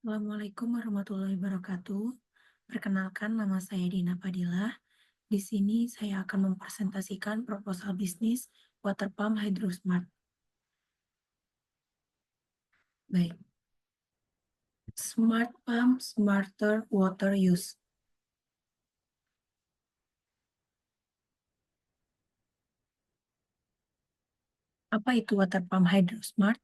Assalamualaikum warahmatullahi wabarakatuh. Perkenalkan, nama saya Dina Fadilah. Di sini saya akan mempresentasikan proposal bisnis water pump Hydrosmart. Baik, Smart Pump Smarter Water Use. Apa itu water pump Hydrosmart?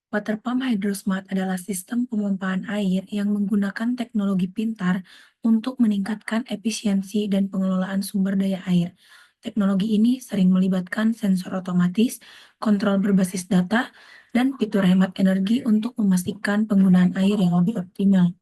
Water pump Hydrosmart adalah sistem pemompaan air yang menggunakan teknologi pintar untuk meningkatkan efisiensi dan pengelolaan sumber daya air. Teknologi ini sering melibatkan sensor otomatis, kontrol berbasis data, dan fitur hemat energi untuk memastikan penggunaan air yang lebih optimal.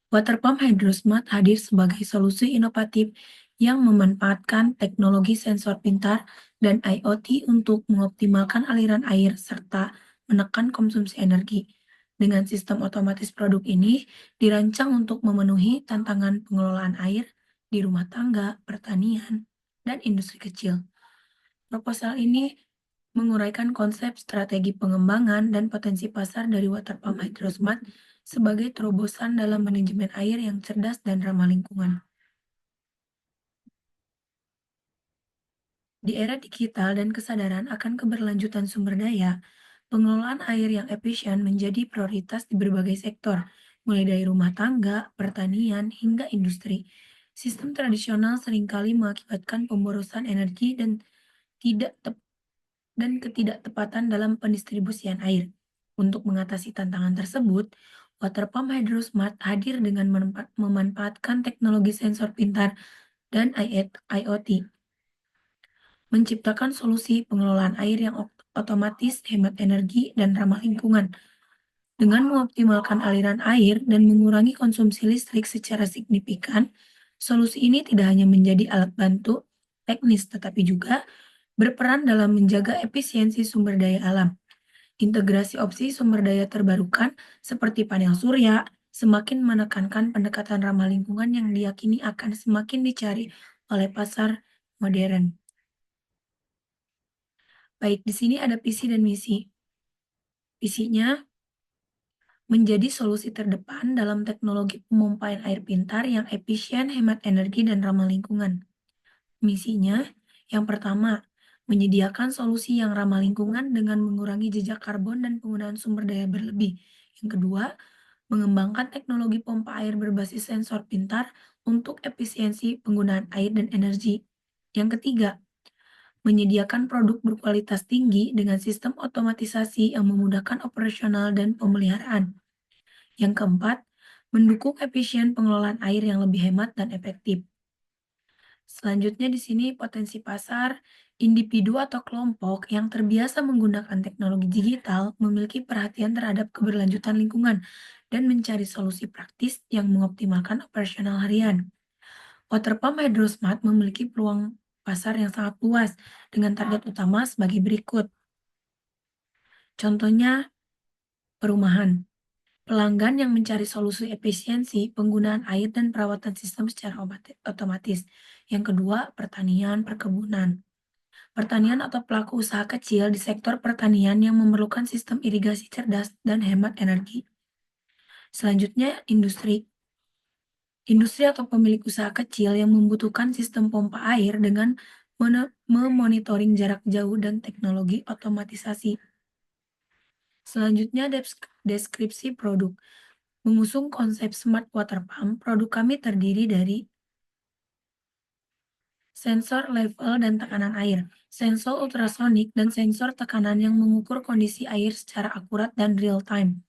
Water pump Hydrosmart hadir sebagai solusi inovatif yang memanfaatkan teknologi sensor pintar dan IoT untuk mengoptimalkan aliran air serta menekan konsumsi energi. Dengan sistem otomatis produk ini dirancang untuk memenuhi tantangan pengelolaan air di rumah tangga, pertanian, dan industri kecil. Proposal ini menguraikan konsep strategi pengembangan dan potensi pasar dari water pump Hydrosmart sebagai terobosan dalam manajemen air yang cerdas dan ramah lingkungan. Di era digital dan kesadaran akan keberlanjutan sumber daya, pengelolaan air yang efisien menjadi prioritas di berbagai sektor, mulai dari rumah tangga, pertanian, hingga industri. Sistem tradisional seringkali mengakibatkan pemborosan energi tidak ketidaktepatan dalam pendistribusian air. Untuk mengatasi tantangan tersebut, water pump Hydrosmart hadir dengan memanfaatkan teknologi sensor pintar dan IoT, menciptakan solusi pengelolaan air yang otomatis, hemat energi, dan ramah lingkungan. Dengan mengoptimalkan aliran air dan mengurangi konsumsi listrik secara signifikan, solusi ini tidak hanya menjadi alat bantu teknis, tetapi juga berperan dalam menjaga efisiensi sumber daya alam. Integrasi opsi sumber daya terbarukan seperti panel surya semakin menekankan pendekatan ramah lingkungan yang diyakini akan semakin dicari oleh pasar modern. Baik, di sini ada visi dan misi. Visinya menjadi solusi terdepan dalam teknologi pemompaan air pintar yang efisien, hemat energi, dan ramah lingkungan. Misinya, yang pertama, menyediakan solusi yang ramah lingkungan dengan mengurangi jejak karbon dan penggunaan sumber daya berlebih. Yang kedua, mengembangkan teknologi pompa air berbasis sensor pintar untuk efisiensi penggunaan air dan energi. Yang ketiga, menyediakan produk berkualitas tinggi dengan sistem otomatisasi yang memudahkan operasional dan pemeliharaan. Yang keempat, mendukung efisien pengelolaan air yang lebih hemat dan efektif. Selanjutnya di sini potensi pasar, individu atau kelompok yang terbiasa menggunakan teknologi digital memiliki perhatian terhadap keberlanjutan lingkungan dan mencari solusi praktis yang mengoptimalkan operasional harian. Water pump Hydrosmart memiliki peluang pasar yang sangat luas dengan target utama sebagai berikut. Contohnya, perumahan. Pelanggan yang mencari solusi efisiensi penggunaan air dan perawatan sistem secara otomatis. Yang kedua, pertanian, perkebunan. Pertanian atau pelaku usaha kecil di sektor pertanian yang memerlukan sistem irigasi cerdas dan hemat energi. Selanjutnya, industri. Industri atau pemilik usaha kecil yang membutuhkan sistem pompa air dengan memonitoring jarak jauh dan teknologi otomatisasi. Selanjutnya, deskripsi produk. Mengusung konsep smart water pump, produk kami terdiri dari sensor level dan tekanan air, sensor ultrasonik, dan sensor tekanan yang mengukur kondisi air secara akurat dan real time.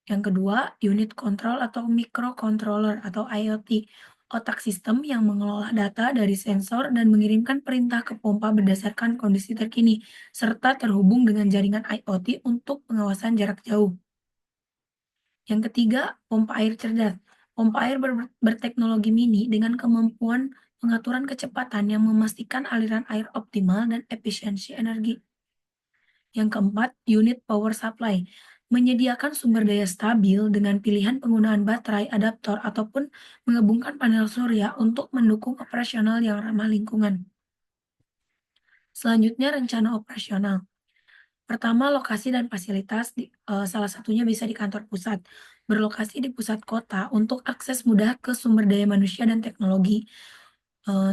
Yang kedua, unit control atau microcontroller atau IoT, otak sistem yang mengelola data dari sensor dan mengirimkan perintah ke pompa berdasarkan kondisi terkini, serta terhubung dengan jaringan IoT untuk pengawasan jarak jauh. Yang ketiga, pompa air cerdas. Pompa air berteknologi mini dengan kemampuan pengaturan kecepatan yang memastikan aliran air optimal dan efisiensi energi. Yang keempat, unit power supply. Menyediakan sumber daya stabil dengan pilihan penggunaan baterai, adaptor, ataupun menggabungkan panel surya untuk mendukung operasional yang ramah lingkungan. Selanjutnya, rencana operasional. Pertama, lokasi dan fasilitas salah satunya bisa di kantor pusat, berlokasi di pusat kota untuk akses mudah ke sumber daya manusia dan teknologi.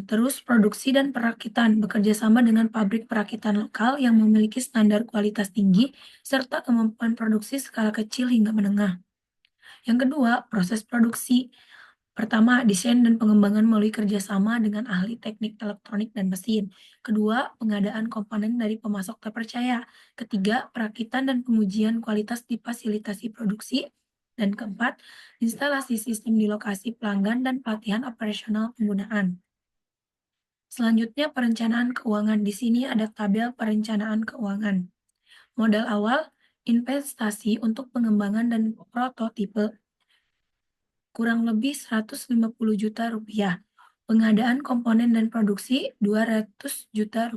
Terus produksi dan perakitan, bekerja sama dengan pabrik perakitan lokal yang memiliki standar kualitas tinggi, serta kemampuan produksi skala kecil hingga menengah. Yang kedua, proses produksi. Pertama, desain dan pengembangan melalui kerjasama dengan ahli teknik elektronik dan mesin. Kedua, pengadaan komponen dari pemasok terpercaya. Ketiga, perakitan dan pengujian kualitas di fasilitasi produksi. Dan keempat, instalasi sistem di lokasi pelanggan dan pelatihan operasional penggunaan. Selanjutnya, perencanaan keuangan. Di sini ada tabel perencanaan keuangan. Modal awal, investasi untuk pengembangan dan prototipe kurang lebih Rp150 juta. Pengadaan komponen dan produksi Rp200 juta.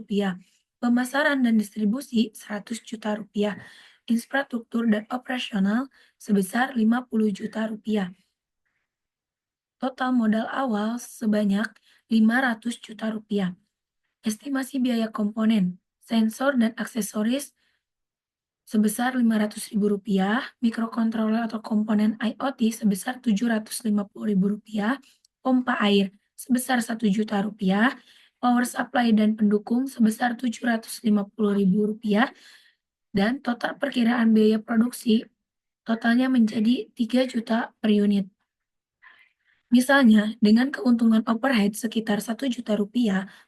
Pemasaran dan distribusi Rp100 juta. Infrastruktur dan operasional sebesar Rp50 juta. Total modal awal sebanyak Rp500 juta. Estimasi biaya komponen, sensor dan aksesoris sebesar Rp500.000, mikrokontroler atau komponen IoT sebesar Rp750.000, pompa air sebesar Rp1 juta, power supply dan pendukung sebesar Rp750.000, dan total perkiraan biaya produksi totalnya menjadi 3 juta per unit. Misalnya, dengan keuntungan overhead sekitar Rp1 juta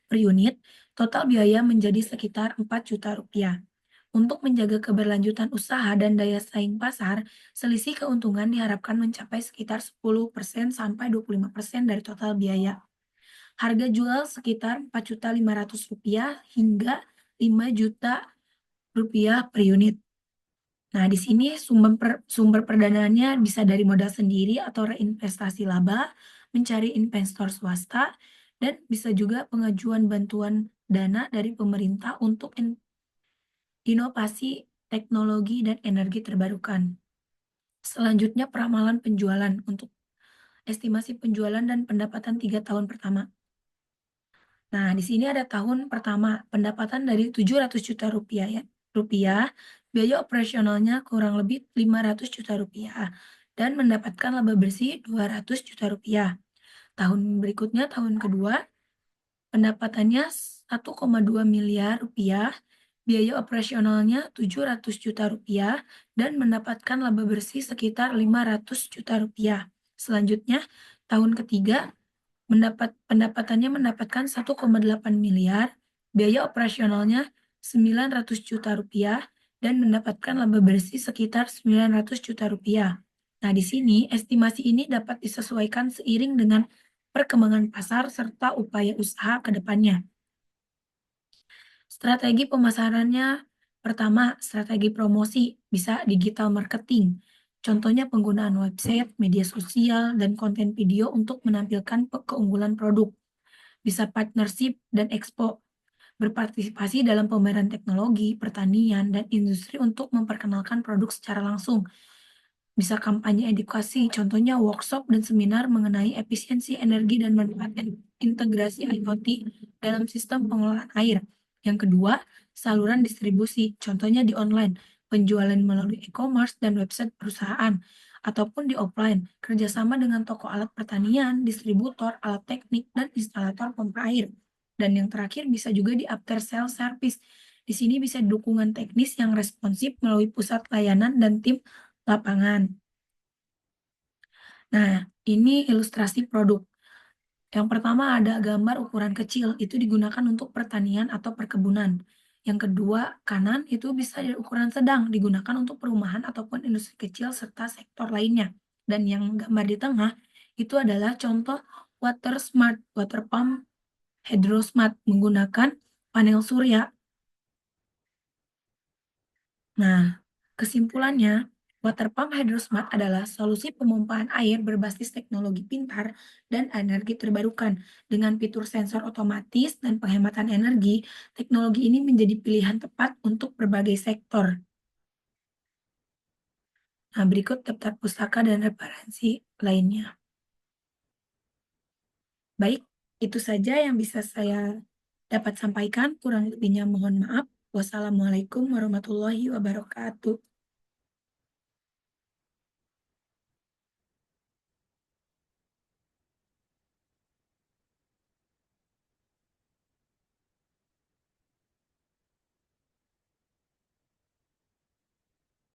per unit, total biaya menjadi sekitar Rp4 juta. Untuk menjaga keberlanjutan usaha dan daya saing pasar, selisih keuntungan diharapkan mencapai sekitar 10% sampai 25% dari total biaya. Harga jual sekitar Rp4.500.000 hingga Rp5 juta per unit. Nah, di sini sumber perdanaannya bisa dari modal sendiri atau reinvestasi laba, mencari investor swasta, dan bisa juga pengajuan bantuan dana dari pemerintah untuk inovasi teknologi dan energi terbarukan. Selanjutnya peramalan penjualan untuk estimasi penjualan dan pendapatan 3 tahun pertama. Nah, di sini ada tahun pertama, pendapatan dari Rp700 juta rupiah, biaya operasionalnya kurang lebih Rp500 juta, dan mendapatkan laba bersih Rp200 juta. Tahun berikutnya, tahun kedua, pendapatannya Rp1,2 miliar, biaya operasionalnya Rp700 juta, dan mendapatkan laba bersih sekitar Rp500 juta. Selanjutnya, tahun ketiga, pendapatannya mendapatkan 1,8 miliar, biaya operasionalnya Rp900 juta, dan mendapatkan laba bersih sekitar Rp900 juta. Nah, di sini estimasi ini dapat disesuaikan seiring dengan perkembangan pasar serta upaya usaha ke depannya. Strategi pemasarannya, pertama, strategi promosi, bisa digital marketing. Contohnya penggunaan website, media sosial, dan konten video untuk menampilkan keunggulan produk. Bisa partnership dan expo, berpartisipasi dalam pameran teknologi, pertanian, dan industri untuk memperkenalkan produk secara langsung. Bisa kampanye edukasi, contohnya workshop dan seminar mengenai efisiensi energi dan manfaat integrasi IoT dalam sistem pengelolaan air. Yang kedua, saluran distribusi, contohnya di online, penjualan melalui e-commerce dan website perusahaan, ataupun di offline, kerjasama dengan toko alat pertanian, distributor, alat teknik, dan instalator pompa air. Dan yang terakhir bisa juga di after sales service. Di sini bisa dukungan teknis yang responsif melalui pusat layanan dan tim lapangan. Nah, ini ilustrasi produk. Yang pertama ada gambar ukuran kecil, itu digunakan untuk pertanian atau perkebunan. Yang kedua, kanan itu bisa dari ukuran sedang, digunakan untuk perumahan ataupun industri kecil serta sektor lainnya. Dan yang gambar di tengah itu adalah contoh water smart, water pump hydrosmart menggunakan panel surya. Nah, kesimpulannya, water pump hydrosmart adalah solusi pemompaan air berbasis teknologi pintar dan energi terbarukan. Dengan fitur sensor otomatis dan penghematan energi, teknologi ini menjadi pilihan tepat untuk berbagai sektor. Nah, berikut daftar pustaka dan referensi lainnya. Baik, itu saja yang bisa saya dapat sampaikan, kurang lebihnya mohon maaf. Wassalamualaikum warahmatullahi wabarakatuh.